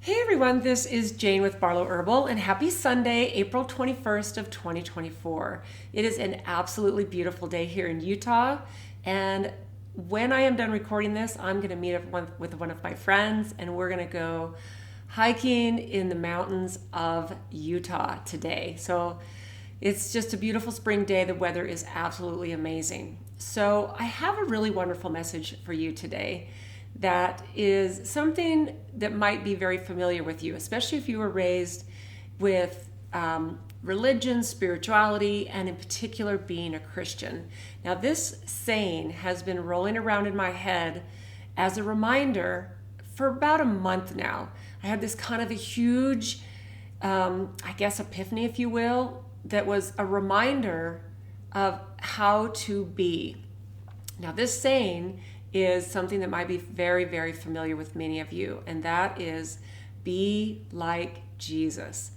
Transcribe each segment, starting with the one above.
Hey everyone, this is Jane with Barlow Herbal, and happy Sunday, April 21st of 2024. It is an absolutely beautiful day here in Utah, and when I am done recording this, I'm going to meet up with one of my friends, and we're going to go hiking in the mountains of Utah today. So it's just a beautiful spring day. The weather is absolutely amazing. So I have a really wonderful message for you today that is something that might be very familiar with you, especially if you were raised with religion, spirituality, and in particular being a Christian. Now, this saying has been rolling around in my head as a reminder for about a month now. I had this kind of a huge, I guess, epiphany, if you will, that was a reminder of how to be. Now, this saying is something that might be very, very familiar with many of you, and that is be like Jesus.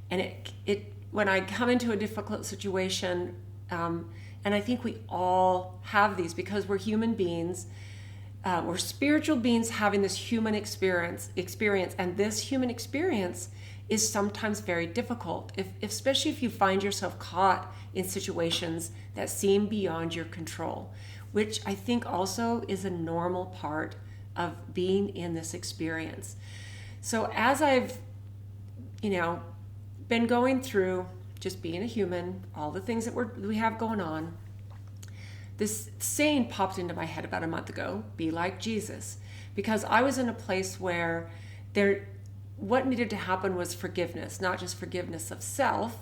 And it when I come into a difficult situation, and I think we all have these because we're human beings, we're spiritual beings having this human experience, and this human experience is sometimes very difficult, especially if you find yourself caught in situations that seem beyond your control, which I think also is a normal part of being in this experience. So as I've, been going through just being a human, all the things that we have going on, this saying popped into my head about a month ago, be like Jesus, because I was in a place where what needed to happen was forgiveness, not just forgiveness of self,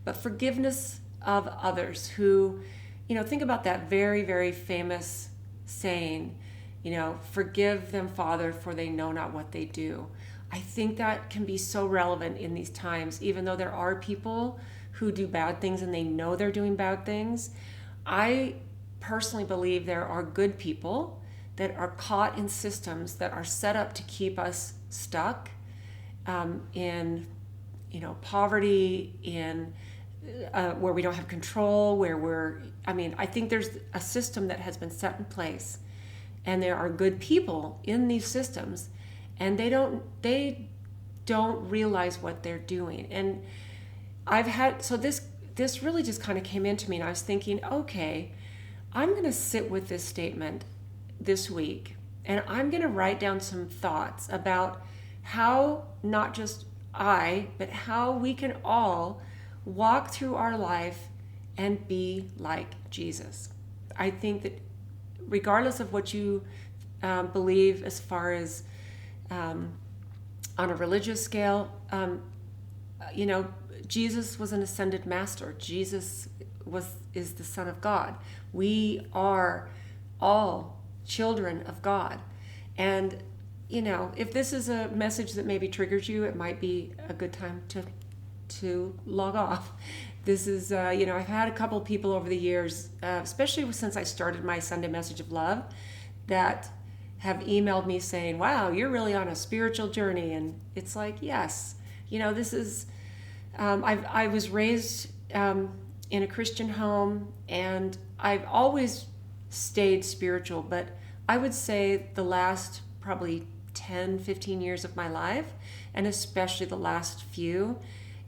but forgiveness of others who, think about that very, very famous saying, forgive them, Father, for they know not what they do. I think that can be so relevant in these times, even though there are people who do bad things and they know they're doing bad things. I personally believe there are good people that are caught in systems that are set up to keep us stuck in, poverty, in where we don't have control, I think there's a system that has been set in place, and there are good people in these systems, and they don't realize what they're doing. And this really just kind of came into me, and I was thinking, okay, I'm going to sit with this statement this week, and I'm going to write down some thoughts about how not just but how we can all walk through our life and be like Jesus. I think that regardless of what you believe as far as on a religious scale, Jesus was an ascended master. Jesus is the Son of God. We are all children of God. And if this is a message that maybe triggers you, it might be a good time to log off. This is, I've had a couple of people over the years, especially since I started my Sunday Message of Love, that have emailed me saying, wow, you're really on a spiritual journey. And it's like, yes, this is, I was raised in a Christian home, and I've always stayed spiritual, but I would say the last probably 10, 15 years of my life, and especially the last few,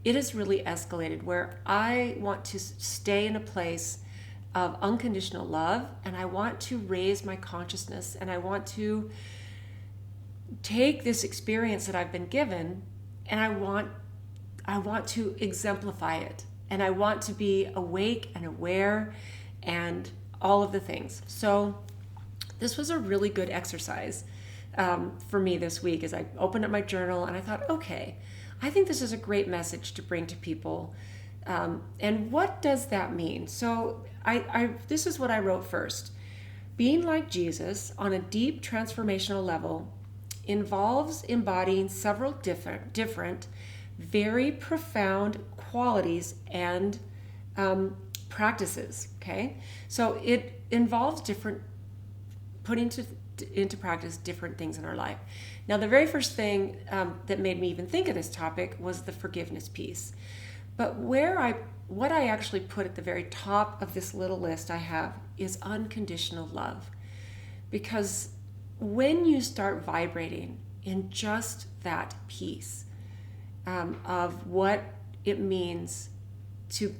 it has really escalated where I want to stay in a place of unconditional love, and I want to raise my consciousness, and I want to take this experience that I've been given, and I want to exemplify it, and I want to be awake and aware and all of the things. So this was a really good exercise for me this week as I opened up my journal, and I thought, okay, I think this is a great message to bring to people. And what does that mean? So this is what I wrote first. Being like Jesus on a deep transformational level involves embodying several different, very profound qualities and practices. Okay, so it involves putting into practice different things in our life. Now, the very first thing that made me even think of this topic was the forgiveness piece. But what I actually put at the very top of this little list I have is unconditional love. Because when you start vibrating in just that piece of what it means to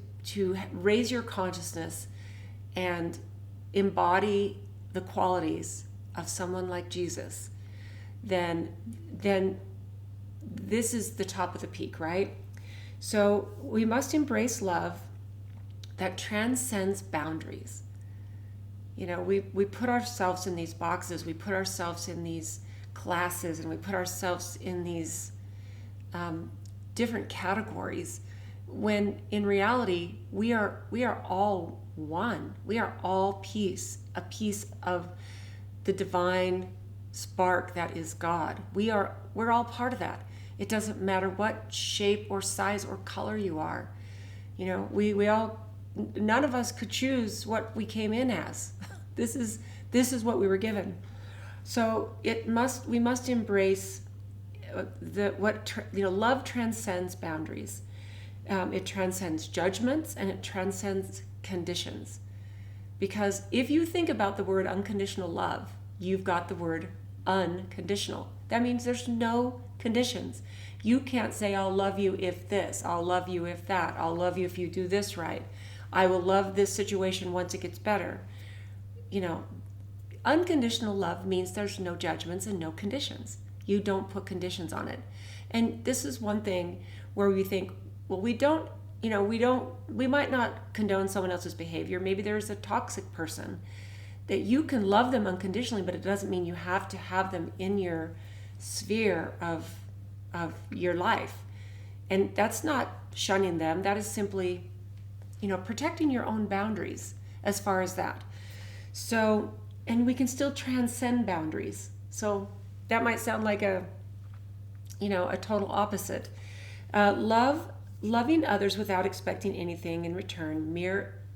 raise your consciousness and embody the qualities of someone like Jesus, then this is the top of the peak, right? So we must embrace love that transcends boundaries. You know, we put ourselves in these boxes, we put ourselves in these classes, and we put ourselves in these different categories, when in reality we are all one. We are all a piece of the divine spark that is God. We're all part of that. It doesn't matter what shape or size or color you are. You know, we all, none of us could choose what we came in as. This is what we were given. So we must embrace love transcends boundaries. It transcends judgments, and it transcends conditions. Because if you think about the word unconditional love, you've got the word unconditional. That means there's no conditions. You can't say, I'll love you if this, I'll love you if that, I'll love you if you do this right, I will love this situation once it gets better. You know, unconditional love means there's no judgments and no conditions. You don't put conditions on it. And this is one thing where we think, well, we might not condone someone else's behavior. Maybe there's a toxic person that you can love them unconditionally, but it doesn't mean you have to have them in your sphere of your life. And that's not shunning them. That is simply, protecting your own boundaries as far as that. So, and we can still transcend boundaries. So that might sound like a total opposite. Loving others without expecting anything in return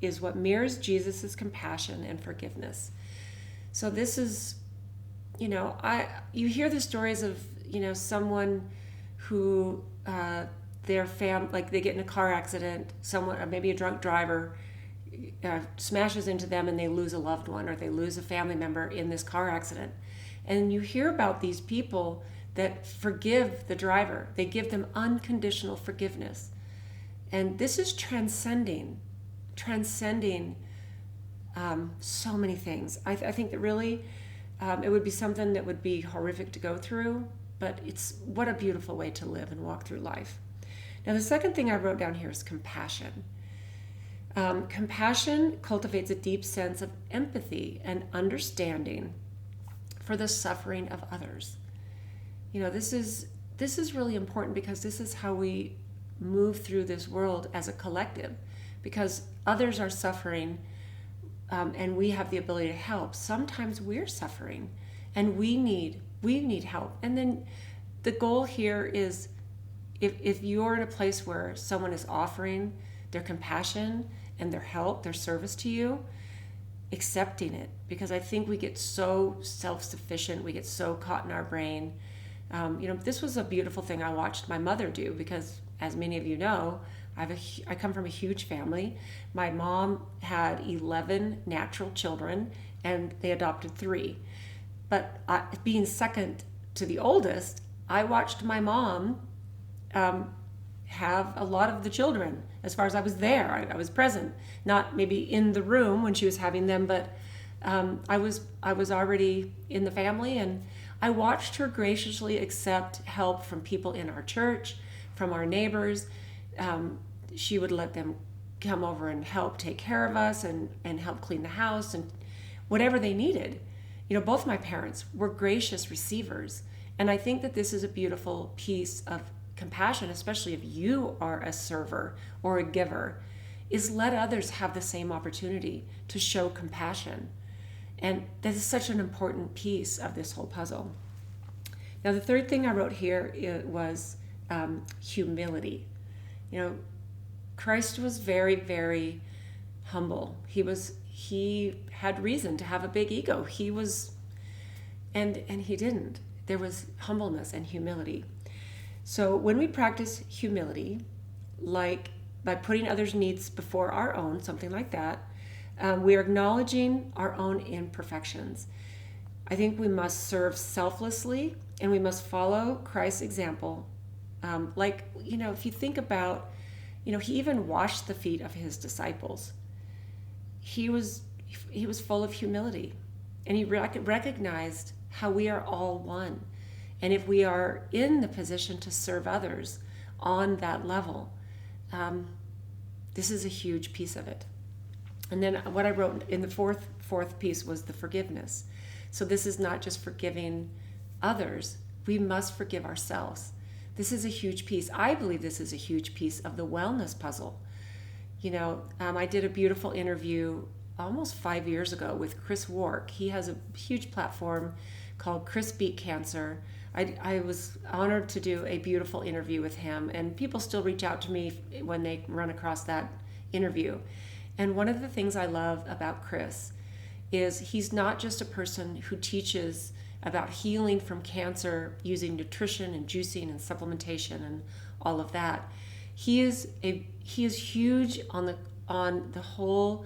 is what mirrors Jesus's compassion and forgiveness. So this is, you hear the stories of, someone who their like they get in a car accident, someone, maybe a drunk driver, smashes into them and they lose a loved one, or they lose a family member in this car accident. And you hear about these people that forgive the driver. They give them unconditional forgiveness. And this is transcending so many things. I think that really it would be something that would be horrific to go through, but it's what a beautiful way to live and walk through life. Now, the second thing I wrote down here is compassion. Compassion cultivates a deep sense of empathy and understanding for the suffering of others. This is really important, because this is how we move through this world as a collective, because others are suffering and we have the ability to help. Sometimes we're suffering and we need help. And then the goal here is, if you're in a place where someone is offering their compassion and their help, their service to you, accepting it, because I think we get so self-sufficient, we get so caught in our brain. This was a beautiful thing I watched my mother do, because as many of you know, I come from a huge family. My mom had 11 natural children and they adopted 3. But being second to the oldest, I watched my mom have a lot of the children. As far as I was there, I was present, not maybe in the room when she was having them, but I was already in the family, and I watched her graciously accept help from people in our church, from our neighbors. She would let them come over and help take care of us and help clean the house and whatever they needed. Both my parents were gracious receivers. And I think that this is a beautiful piece of compassion, especially if you are a server or a giver, is let others have the same opportunity to show compassion. And that is such an important piece of this whole puzzle. Now, the third thing I wrote here was humility. Christ was very, very humble. He had reason to have a big ego. And he didn't. There was humbleness and humility. So when we practice humility, like by putting others' needs before our own, something like that, we are acknowledging our own imperfections. I think we must serve selflessly and we must follow Christ's example. If you think about, he even washed the feet of his disciples. He was full of humility, and he recognized how we are all one. And if we are in the position to serve others on that level, this is a huge piece of it. And then what I wrote in the fourth piece was the forgiveness. So this is not just forgiving others. We must forgive ourselves. This is a huge piece. I believe this is a huge piece of the wellness puzzle. I did a beautiful interview almost 5 years ago with Chris Wark. He has a huge platform called Chris Beat Cancer. I was honored to do a beautiful interview with him, and people still reach out to me when they run across that interview. And one of the things I love about Chris is he's not just a person who teaches about healing from cancer using nutrition and juicing and supplementation and all of that. He is huge on the whole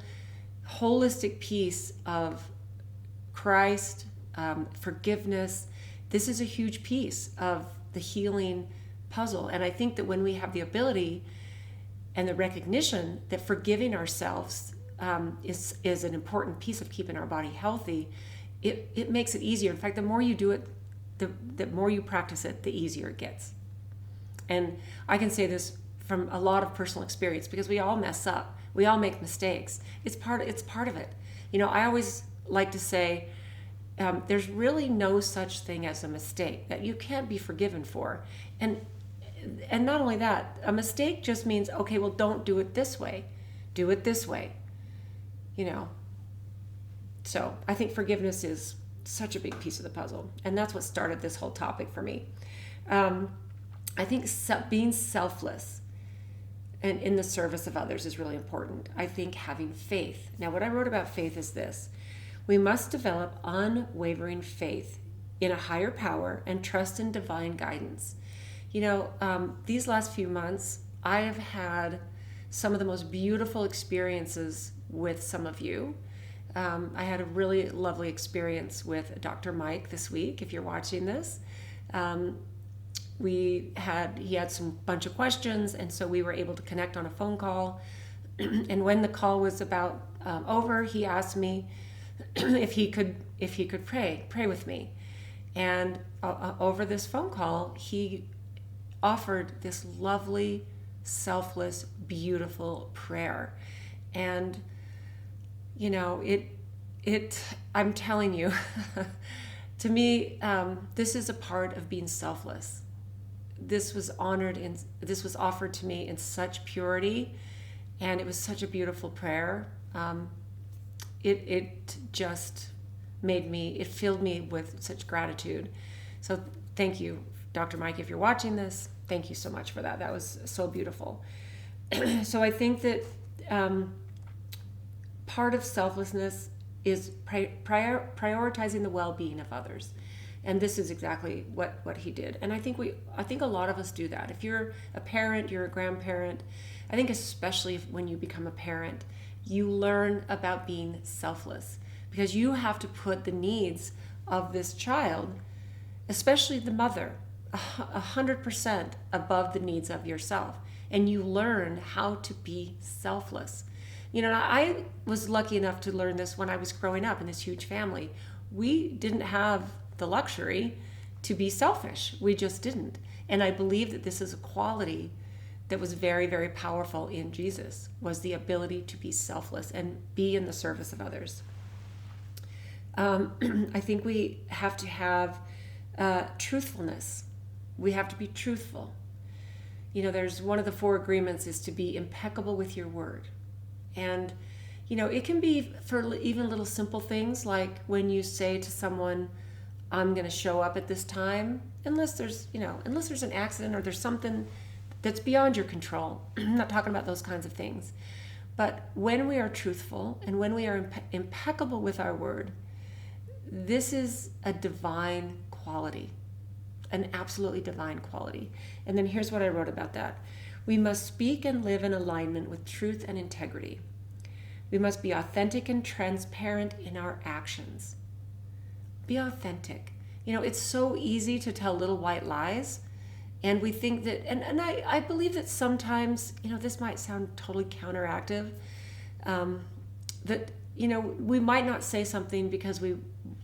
holistic piece of Christ, forgiveness. This is a huge piece of the healing puzzle. And I think that when we have the ability and the recognition that forgiving ourselves is an important piece of keeping our body healthy, it makes it easier. In fact, the more you do it, the more you practice it, the easier it gets. And I can say this from a lot of personal experience, because we all mess up. We all make mistakes. It's part of it. I always like to say, there's really no such thing as a mistake that you can't be forgiven for. And not only that, a mistake just means, okay, well, don't do it this way. Do it this way. So I think forgiveness is such a big piece of the puzzle. And that's what started this whole topic for me. I think being selfless and in the service of others is really important. I think having faith. Now, what I wrote about faith is this. We must develop unwavering faith in a higher power and trust in divine guidance. These last few months, I have had some of the most beautiful experiences with some of you. I had a really lovely experience with Dr. Mike this week, if you're watching this. He had some bunch of questions, and so we were able to connect on a phone call. And when the call was about over, he asked me if he could pray with me. And over this phone call, he offered this lovely, selfless, beautiful prayer. And I'm telling you, to me, this is a part of being selfless. This was offered to me in such purity, and it was such a beautiful prayer. It just it filled me with such gratitude. So thank you, Dr. Mike, if you're watching this, thank you so much for that. That was so beautiful. So I think that part of selflessness is prioritizing the well-being of others. And this is exactly what he did. And I think a lot of us do that. If you're a parent, you're a grandparent, I think especially when you become a parent, you learn about being selfless, because you have to put the needs of this child, especially the mother, 100% above the needs of yourself. And you learn how to be selfless. I was lucky enough to learn this when I was growing up in this huge family. We didn't have the luxury to be selfish. We just didn't. And I believe that this is a quality that was very, very powerful in Jesus, was the ability to be selfless and be in the service of others. I think we have to have truthfulness. We have to be truthful. There's one of the 4 agreements is to be impeccable with your word. And, it can be for even little simple things, like when you say to someone, I'm going to show up at this time, unless there's an accident or there's something that's beyond your control. I'm not talking about those kinds of things. But when we are truthful and when we are impeccable with our word, this is a divine quality, an absolutely divine quality. And then here's what I wrote about that. We must speak and live in alignment with truth and integrity. We must be authentic and transparent in our actions. Be authentic. It's so easy to tell little white lies. And we think that, and I believe that sometimes, this might sound totally counteractive, that, we might not say something because we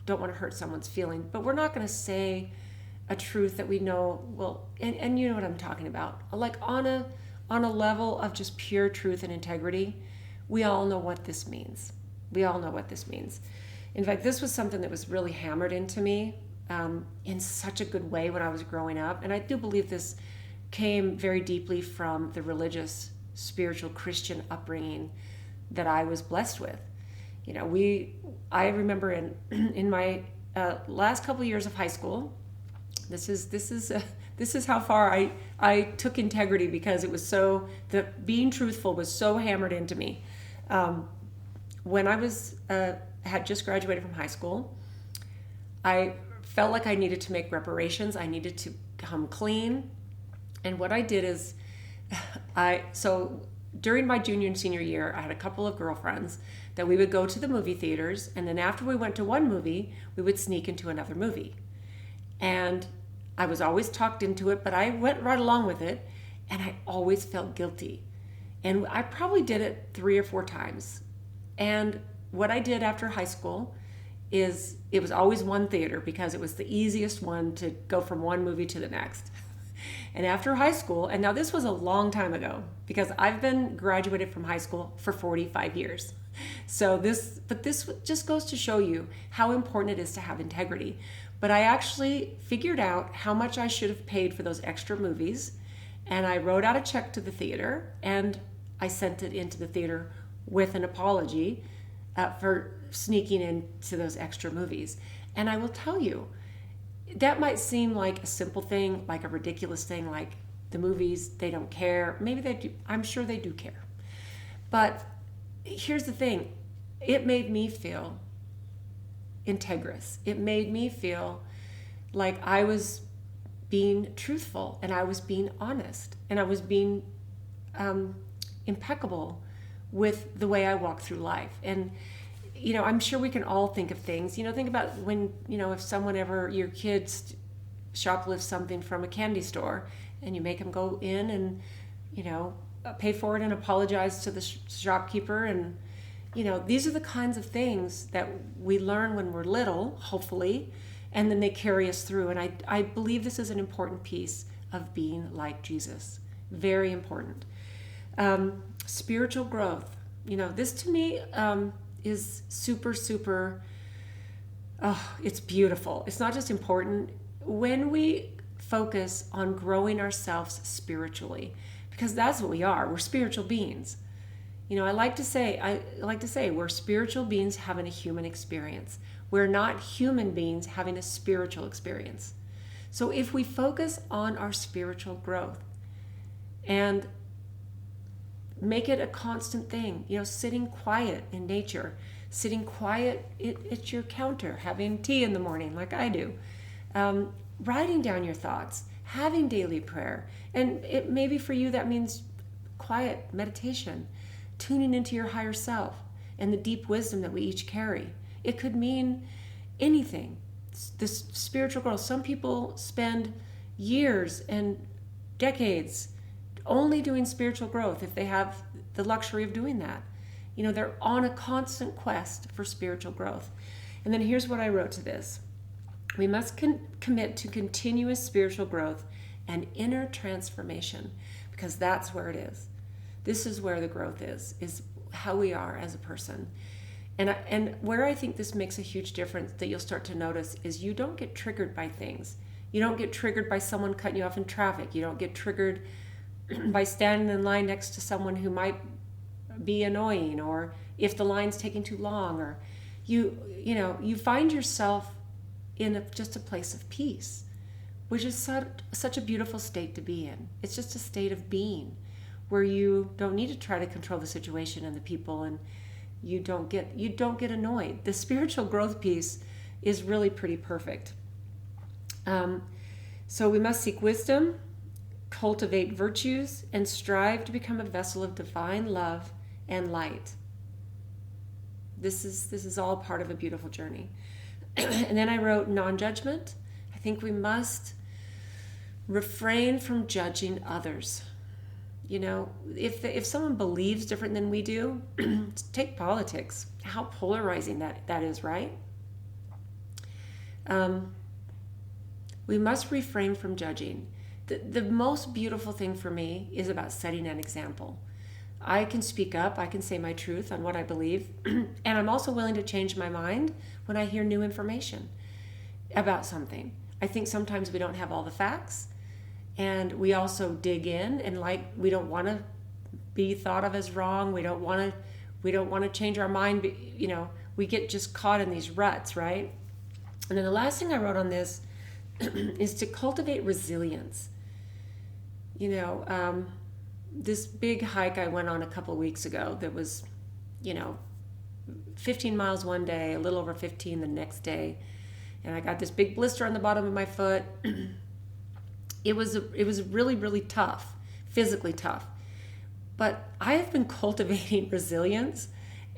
don't want to hurt someone's feeling, but we're not going to say a truth that we know will, and you know what I'm talking about. Like on a level of just pure truth and integrity, we all know what this means. We all know what this means. In fact, this was something that was really hammered into me in such a good way when I was growing up. And I do believe this came very deeply from the religious, spiritual, Christian upbringing that I was blessed with. I remember in my last couple of years of high school, this is how far I took integrity, because it was being truthful was so hammered into me. When I had just graduated from high school, I felt like I needed to make reparations. I needed to come clean. And what I did is, during my junior and senior year, I had a couple of girlfriends that we would go to the movie theaters, and then after we went to one movie, we would sneak into another movie. And I was always talked into it, but I went right along with it, and I always felt guilty. And I probably did it 3 or 4 times. And what I did after high school is, it was always one theater because it was the easiest one to go from one movie to the next. And after high school, and now this was a long time ago, because I've been graduated from high school for 45 years. So this just goes to show you how important it is to have integrity. But I actually figured out how much I should have paid for those extra movies, and I wrote out a check to the theater, and I sent it into the theater with an apology for sneaking into those extra movies. And I will tell you, that might seem like a simple thing, like a ridiculous thing, like the movies, they don't care. Maybe they do. I'm sure they do care. But here's the thing. It made me feel integrous. It made me feel like I was being truthful, and I was being honest, and I was being impeccable with the way I walk through life. And I'm sure we can all think of things. Think about when, if your kids shoplift something from a candy store, and you make them go in and, pay for it and apologize to the shopkeeper. And, these are the kinds of things that we learn when we're little, hopefully, and then they carry us through. And I believe this is an important piece of being like Jesus. Very important. Spiritual growth. This to me, is super, super, it's beautiful. It's not just important. When we focus on growing ourselves spiritually, because that's what we are. We're spiritual beings. I like to say we're spiritual beings having a human experience. We're not human beings having a spiritual experience. So if we focus on our spiritual growth and make it a constant thing, sitting quiet in nature, sitting quiet at your counter, having tea in the morning like I do, writing down your thoughts, having daily prayer. And it maybe for you that means quiet meditation, tuning into your higher self and the deep wisdom that we each carry. It could mean anything. This spiritual growth. Some people spend years and decades only doing spiritual growth if they have the luxury of doing that. They're on a constant quest for spiritual growth. And then here's what I wrote to this. We must commit to continuous spiritual growth and inner transformation, because that's where it is. This is where the growth is how we are as a person. And where I think this makes a huge difference that you'll start to notice is you don't get triggered by things. You don't get triggered by someone cutting you off in traffic. You don't get triggered by standing in line next to someone who might be annoying, or if the line's taking too long, or you find yourself in just a place of peace, which is such a beautiful state to be in. It's just a state of being where you don't need to try to control the situation and the people, and you don't get annoyed. The spiritual growth piece is really pretty perfect. So we must seek wisdom, cultivate virtues, and strive to become a vessel of divine love and light. This is all part of a beautiful journey. And then I wrote non-judgment, think we must refrain from judging others. If someone believes different than we do, take politics. How polarizing that is, right? We must refrain from judging. The most beautiful thing for me is about setting an example. I can speak up, I can say my truth on what I believe, and I'm also willing to change my mind when I hear new information about something. I think sometimes we don't have all the facts, and we also dig in, and we don't want to be thought of as wrong. We don't want to change our mind. We get just caught in these ruts, right? And then the last thing I wrote on this is to cultivate resilience. This big hike I went on a couple of weeks ago that was, 15 miles one day, a little over 15 the next day. And I got this big blister on the bottom of my foot. It was really, really tough, physically tough. But I have been cultivating resilience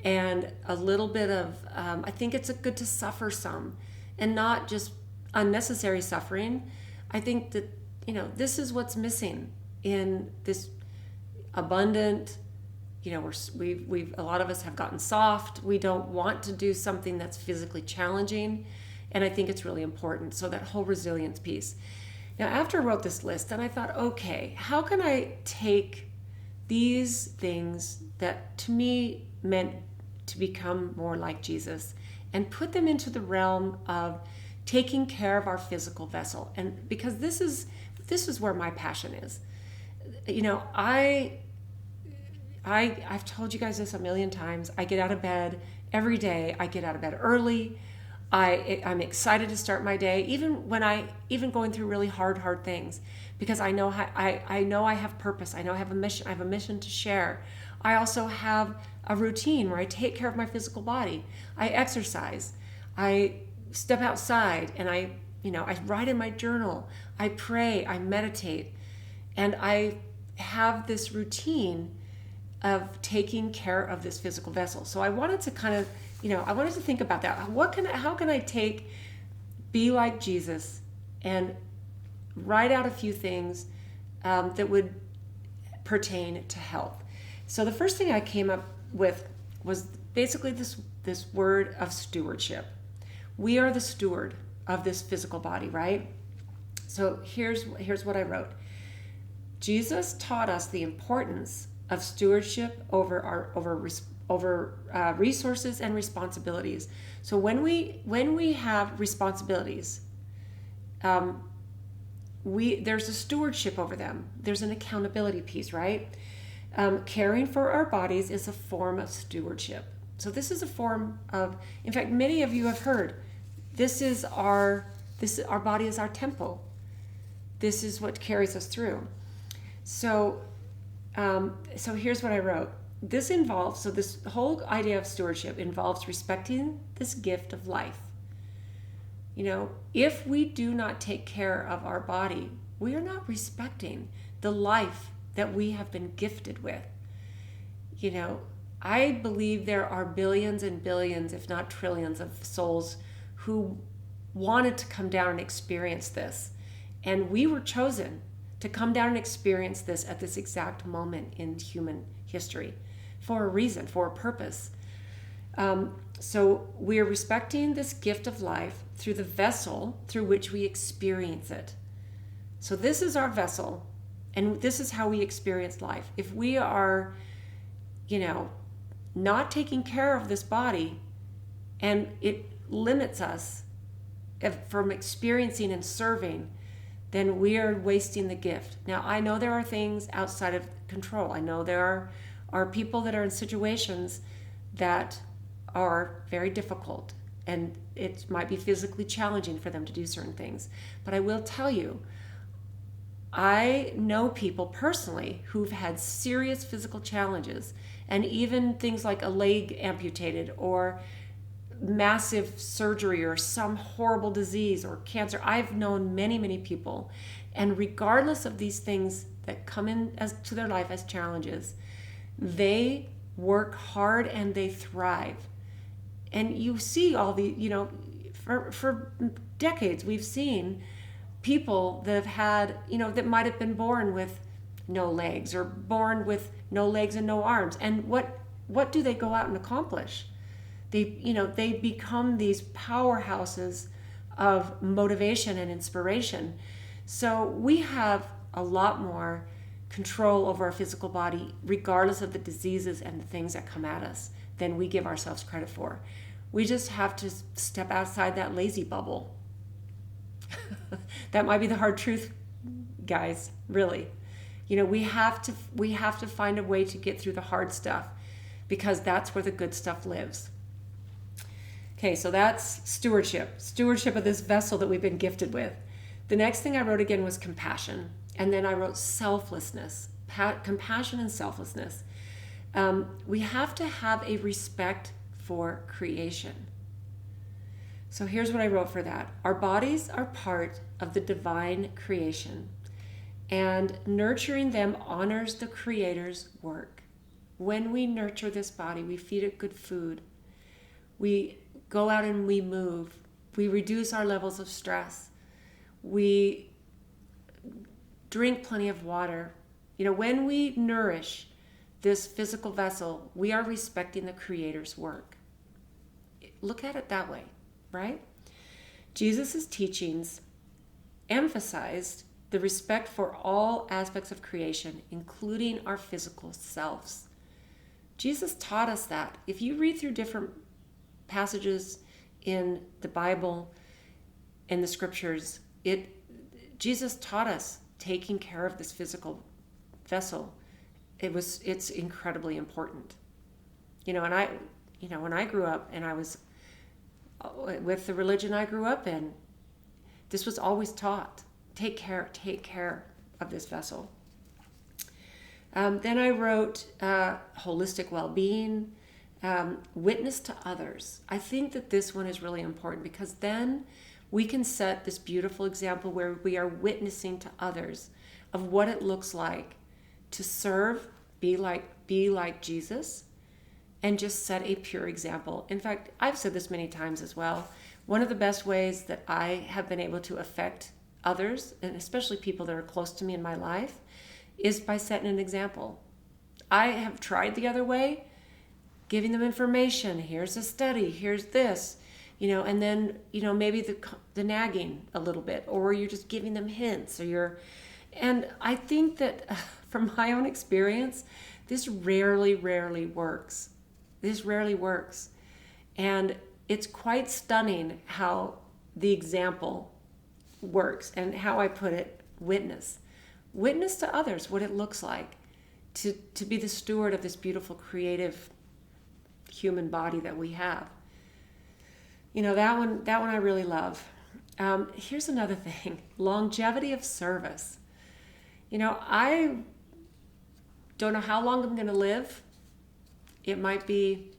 and a little bit of, I think it's good to suffer some and not just unnecessary suffering. I think that, this is what's missing in this abundant, we've a lot of us have gotten soft. We don't want to do something that's physically challenging. And I think it's really important. So that whole resilience piece. Now, after I wrote this list, then I thought, okay, how can I take these things that to me meant to become more like Jesus and put them into the realm of taking care of our physical vessel? And because this is where my passion is. I've told you guys this a million times. I get out of bed every day. I get out of bed early. I'm excited to start my day, even going through really hard things, because I know I have purpose. I know I have a mission. I have a mission to share. I also have a routine where I take care of my physical body. I exercise. I step outside, and I write in my journal. I pray. I meditate, and I have this routine of taking care of this physical vessel. So I wanted to kind of, I wanted to think about that. How can I be like Jesus and write out a few things that would pertain to health? So the first thing I came up with was basically this word of stewardship. We are the steward of this physical body, right? So here's what I wrote. Jesus taught us the importance of stewardship over resources and responsibilities. So when we have responsibilities, there's a stewardship over them. There's an accountability piece, right? Caring for our bodies is a form of stewardship. So this is a form of, in fact, many of you have heard, our body is our temple. This is what carries us through. So here's what I wrote. This whole idea of stewardship involves respecting this gift of life. If we do not take care of our body, we are not respecting the life that we have been gifted with. I believe there are billions and billions, if not trillions, of souls who wanted to come down and experience this. And we were chosen to come down and experience this at this exact moment in human history for a reason, for a purpose. So we're respecting this gift of life through the vessel through which we experience it. So this is our vessel, and this is how we experience life. If we are, not taking care of this body, and it limits us from experiencing and serving, then we are wasting the gift. Now, I know there are things outside of control. I know there are people that are in situations that are very difficult, and it might be physically challenging for them to do certain things. But I will tell you, I know people personally who've had serious physical challenges, and even things like a leg amputated or massive surgery or some horrible disease or cancer. I've known many people, and regardless of these things that come in to their life as challenges, they work hard and they thrive. And you see all the, for decades we've seen people that have had, that might have been born with no legs or born with no legs and no arms. And what do they go out and accomplish? They become these powerhouses of motivation and inspiration. So we have a lot more control over our physical body, regardless of the diseases and the things that come at us, than we give ourselves credit for. We just have to step outside that lazy bubble. That might be the hard truth, guys, really. We have to find a way to get through the hard stuff, because that's where the good stuff lives. Okay, so that's stewardship of this vessel that we've been gifted with. The next thing I wrote again was compassion. And then I wrote selflessness, compassion and selflessness. We have to have a respect for creation. So here's what I wrote for that. Our bodies are part of the divine creation, and nurturing them honors the Creator's work. When we nurture this body, we feed it good food. We go out and we move. We reduce our levels of stress. We drink plenty of water. When we nourish this physical vessel, we are respecting the Creator's work. Look at it that way, right? Jesus' teachings emphasized the respect for all aspects of creation, including our physical selves. Jesus taught us that. If you read through different passages in the Bible and the scriptures, Jesus taught us taking care of this physical vessel. It's incredibly important. And when I grew up and I was with the religion I grew up in, this was always taught. Take care of this vessel. Then I wrote holistic well-being, witness to others. I think that this one is really important, because then we can set this beautiful example where we are witnessing to others of what it looks like to serve, be like Jesus, and just set a pure example. In fact, I've said this many times as well. One of the best ways that I have been able to affect others, and especially people that are close to me in my life, is by setting an example. I have tried the other way, giving them information. Here's a study, here's this, and then, maybe the nagging a little bit, or you're just giving them hints, and I think that from my own experience, this rarely works. This rarely works. And it's quite stunning how the example works, and how I put it, witness to others what it looks like to be the steward of this beautiful, creative human body that we have. That one I really love. Here's another thing: longevity of service. I don't know how long I'm going to live. It might be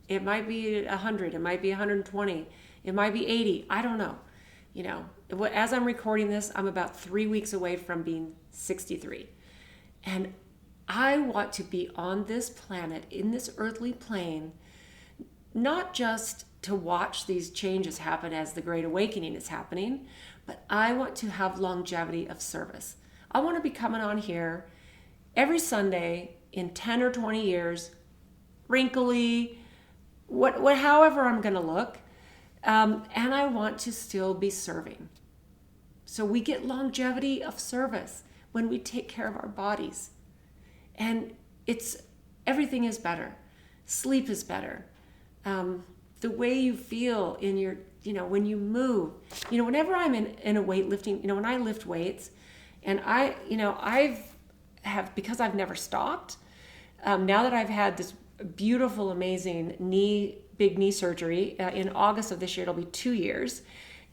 100, it might be 120, it might be 80. I don't know. As I'm recording this, I'm about 3 weeks away from being 63. And I want to be on this planet, in this earthly plane, not just to watch these changes happen as the Great Awakening is happening, but I want to have longevity of service. I want to be coming on here every Sunday in 10 or 20 years, wrinkly, however I'm going to look, and I want to still be serving. So we get longevity of service when we take care of our bodies. And everything is better. Sleep is better. The way you feel in your, when you move, whenever I'm in a weightlifting, when I lift weights, and because I've never stopped, now that I've had this beautiful, amazing big knee surgery, in August of this year, it'll be 2 years,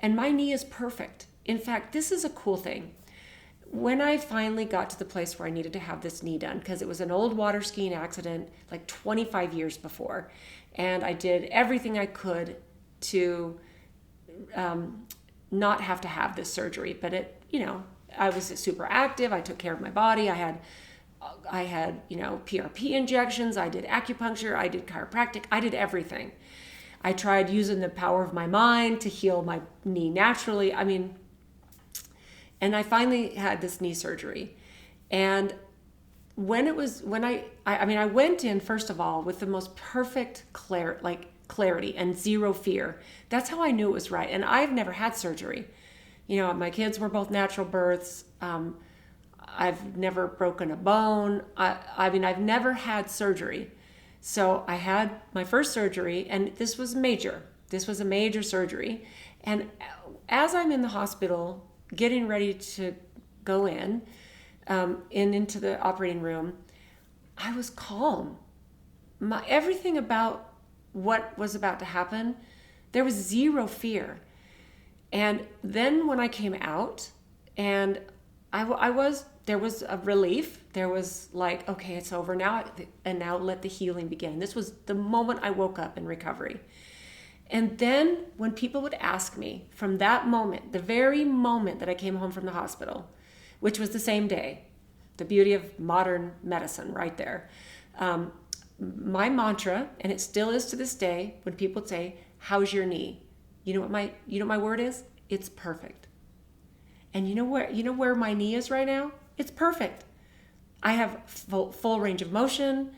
and my knee is perfect. In fact, this is a cool thing. When I finally got to the place where I needed to have this knee done, because it was an old water skiing accident like 25 years before, and I did everything I could to not have to have this surgery, but I was super active. I took care of my body. I had PRP injections. I did acupuncture. I did chiropractic. I did everything. I tried using the power of my mind to heal my knee naturally. I mean, And I finally had this knee surgery. And I went in, first of all, with the most perfect clarity and zero fear. That's how I knew it was right. And I've never had surgery. My kids were both natural births. I've never broken a bone. I've never had surgery. So I had my first surgery, and this was major. This was a major surgery. And as I'm in the hospital, getting ready to go into the operating room, I was calm. Everything about what was about to happen, there was zero fear. And then when I came out, and there was a relief. There was like, okay, it's over now, and now let the healing begin. This was the moment I woke up in recovery. And then when people would ask me from that moment, the very moment that I came home from the hospital, which was the same day, the beauty of modern medicine right there. My mantra, and it still is to this day, when people say, how's your knee? You know what my word is? It's perfect. And you know where my knee is right now? It's perfect. I have full range of motion.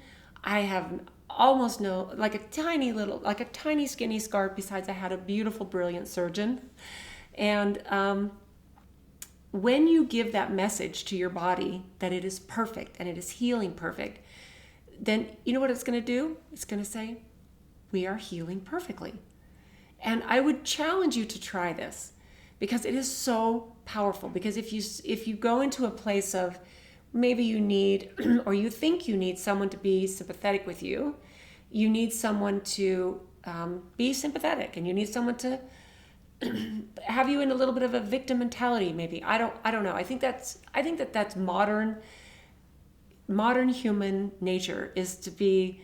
I have almost like a tiny skinny scar, besides I had a beautiful, brilliant surgeon. And when you give that message to your body that it is perfect and it is healing perfect, then you know what it's going to do? It's going to say, we are healing perfectly. And I would challenge you to try this, because it is so powerful. Because if you go into a place of maybe you need, or you think you need someone to be sympathetic with you, you need someone to be sympathetic, and you need someone to have you in a little bit of a victim mentality. Maybe I don't know. I think that's modern human nature, is to be,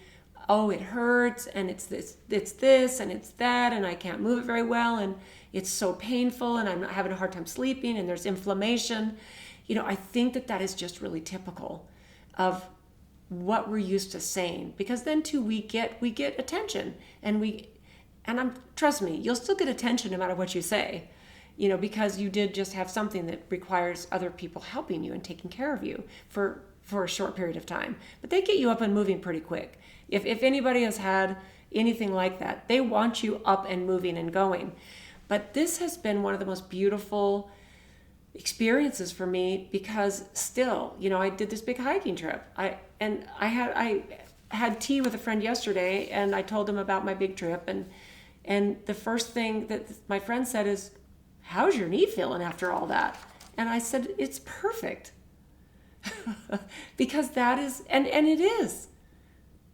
oh, it hurts, and it's this and it's that, and I can't move it very well, and it's so painful, and I'm having a hard time sleeping, and there's inflammation. I think that is just really typical of what we're used to saying, because then too we get attention, and trust me, you'll still get attention no matter what you say, because you did just have something that requires other people helping you and taking care of you for a short period of time. But they get you up and moving pretty quick. If anybody has had anything like that, they want you up and moving and going. But this has been one of the most beautiful experiences for me, because still, I did this big hiking trip. I had tea with a friend yesterday, and I told him about my big trip, and the first thing that my friend said is, how's your knee feeling after all that? And I said, it's perfect. Because that is, and it is.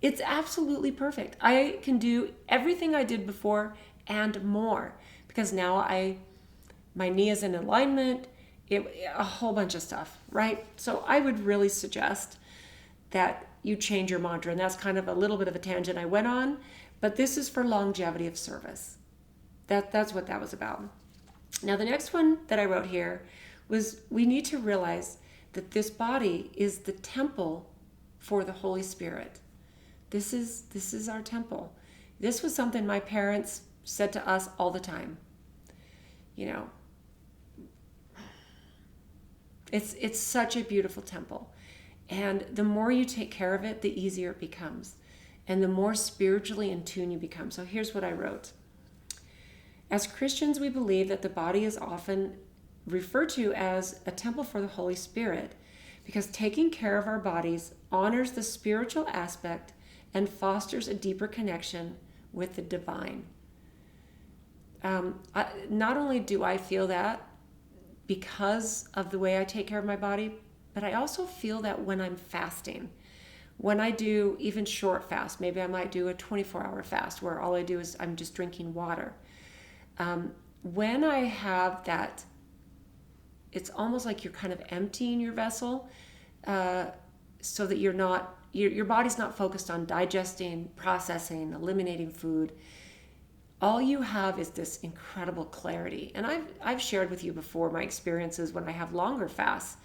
It's absolutely perfect. I can do everything I did before and more, because now my knee is in alignment, a whole bunch of stuff, right? So I would really suggest that you change your mantra, and that's kind of a little bit of a tangent I went on, but this is for longevity of service. That's what that was about. Now, the next one that I wrote here was, we need to realize that this body is the temple for the Holy Spirit. This is our temple. This was something my parents said to us all the time. It's such a beautiful temple. And the more you take care of it, the easier it becomes. And the more spiritually in tune you become. So here's what I wrote. As Christians, we believe that the body is often referred to as a temple for the Holy Spirit, because taking care of our bodies honors the spiritual aspect and fosters a deeper connection with the divine. Not only do I feel that because of the way I take care of my body, but I also feel that when I'm fasting, when I do even short fast, maybe I might do a 24-hour fast where all I do is I'm just drinking water. When I have that, it's almost like you're kind of emptying your vessel, so that your body's not focused on digesting, processing, eliminating food. All you have is this incredible clarity. And I've shared with you before my experiences when I have longer fasts.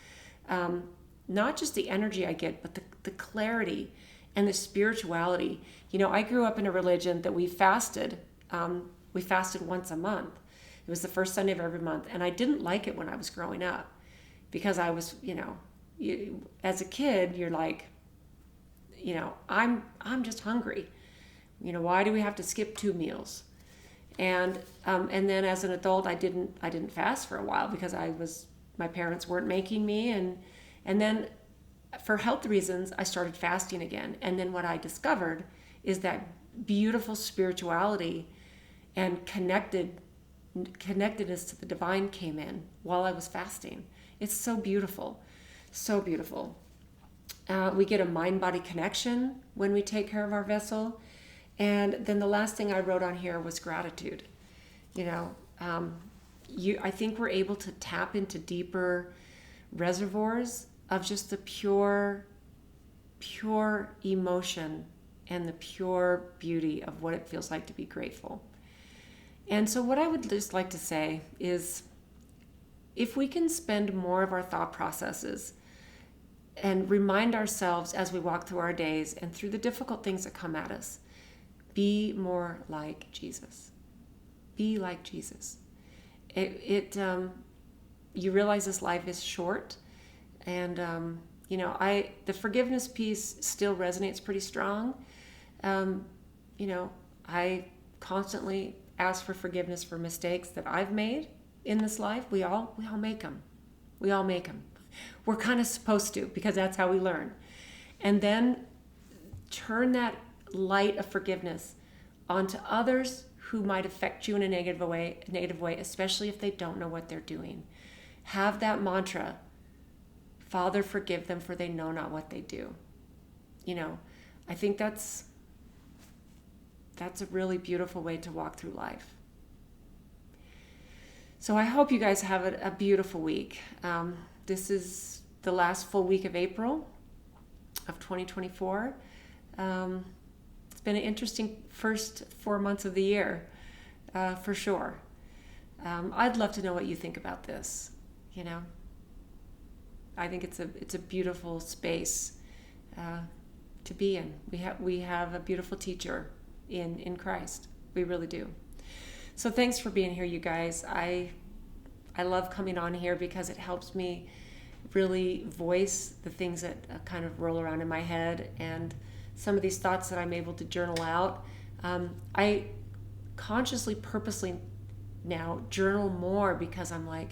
Not just the energy I get, but the clarity and the spirituality. I grew up in a religion that we fasted. We fasted once a month. It was the first Sunday of every month. And I didn't like it when I was growing up. because I was, as a kid, you're like, I'm just hungry. Why do we have to skip 2 meals? And then as an adult, I didn't fast for a while because my parents weren't making me, and then for health reasons, I started fasting again. And then what I discovered is that beautiful spirituality and connectedness to the divine came in while I was fasting. It's so beautiful, so beautiful. We get a mind-body connection when we take care of our vessel. And then the last thing I wrote on here was gratitude. I think we're able to tap into deeper reservoirs of just the pure emotion and the pure beauty of what it feels like to be grateful. And so what I would just like to say is, if we can spend more of our thought processes and remind ourselves as we walk through our days and through the difficult things that come at us, be more like Jesus. Be like Jesus. You realize this life is short, and the forgiveness piece still resonates pretty strong. I constantly ask for forgiveness for mistakes that I've made in this life. We all make them. We all make them. We're kind of supposed to, because that's how we learn. And then turn that light of forgiveness onto others who might affect you in a negative way, especially if they don't know what they're doing. Have that mantra, Father, forgive them, for they know not what they do. I think that's a really beautiful way to walk through life. So I hope you guys have a beautiful week. This is the last full week of April of 2024. It's been an interesting first 4 months of the year, for sure. I'd love to know what you think about this. I think it's a beautiful space to be in. We have a beautiful teacher in Christ. We really do. So thanks for being here, you guys. I love coming on here because it helps me really voice the things that kind of roll around in my head, and some of these thoughts that I'm able to journal out. I consciously, purposely now journal more because I'm like,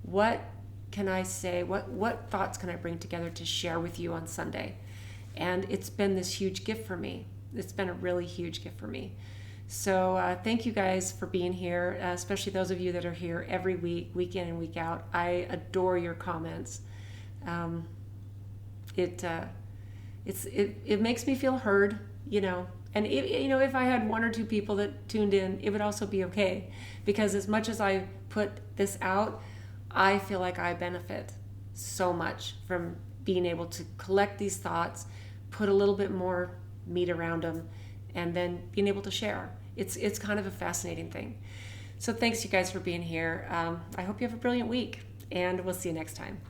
what can I say? What thoughts can I bring together to share with you on Sunday? And it's been this huge gift for me. It's been a really huge gift for me. So thank you guys for being here, especially those of you that are here every week, week in and week out. I adore your comments. It makes me feel heard, and if I had 1 or 2 people that tuned in, it would also be okay, because as much as I put this out, I feel like I benefit so much from being able to collect these thoughts, put a little bit more meat around them, and then being able to share. It's kind of a fascinating thing. So thanks, you guys, for being here. I hope you have a brilliant week, and we'll see you next time.